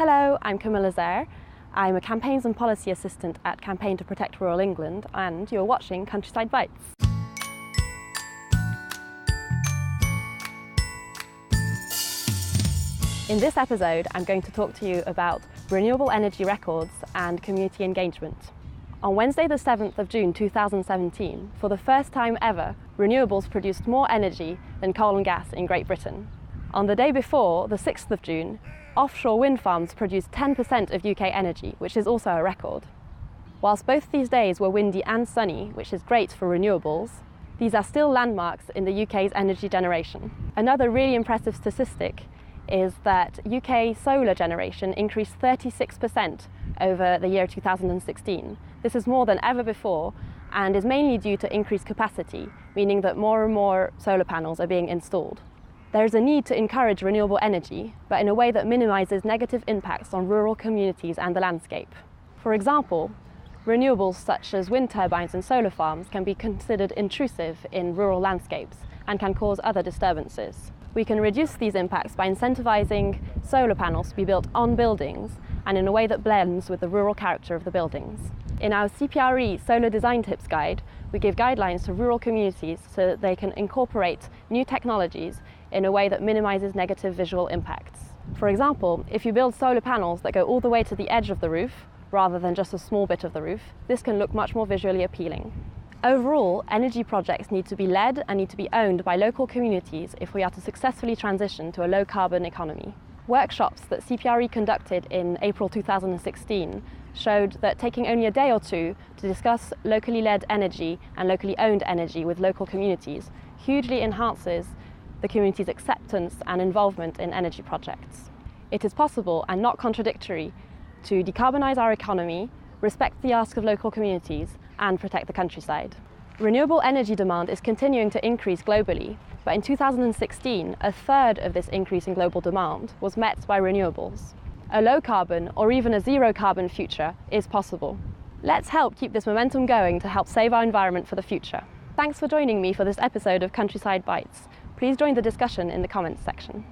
Hello, I'm Camilla Zerr. I'm a Campaigns and Policy Assistant at Campaign to Protect Rural England, and you're watching Countryside Bites. In this episode, I'm going to talk to you about renewable energy records and community engagement. On Wednesday the 7th of June 2017, for the first time ever, renewables produced more energy than coal and gas in Great Britain. On the day before, the 6th of June, offshore wind farms produced 10% of UK energy, which is also a record. Whilst both these days were windy and sunny, which is great for renewables, these are still landmarks in the UK's energy generation. Another really impressive statistic is that UK solar generation increased 36% over the year 2016. This is more than ever before and is mainly due to increased capacity, meaning that more and more solar panels are being installed. There is a need to encourage renewable energy, but in a way that minimises negative impacts on rural communities and the landscape. For example, renewables such as wind turbines and solar farms can be considered intrusive in rural landscapes and can cause other disturbances. We can reduce these impacts by incentivising solar panels to be built on buildings and in a way that blends with the rural character of the buildings. In our CPRE Solar Design Tips Guide, we give guidelines to rural communities so that they can incorporate new technologies in a way that minimises negative visual impacts. For example, if you build solar panels that go all the way to the edge of the roof, rather than just a small bit of the roof, this can look much more visually appealing. Overall, energy projects need to be led and need to be owned by local communities if we are to successfully transition to a low-carbon economy. Workshops that CPRE conducted in April 2016 showed that taking only a day or two to discuss locally led energy and locally owned energy with local communities hugely enhances the community's acceptance and involvement in energy projects. It is possible and not contradictory to decarbonise our economy, respect the ask of local communities, and protect the countryside. Renewable energy demand is continuing to increase globally, but in 2016, a third of this increase in global demand was met by renewables. A low-carbon or even a zero-carbon future is possible. Let's help keep this momentum going to help save our environment for the future. Thanks for joining me for this episode of Countryside Bites. Please join the discussion in the comments section.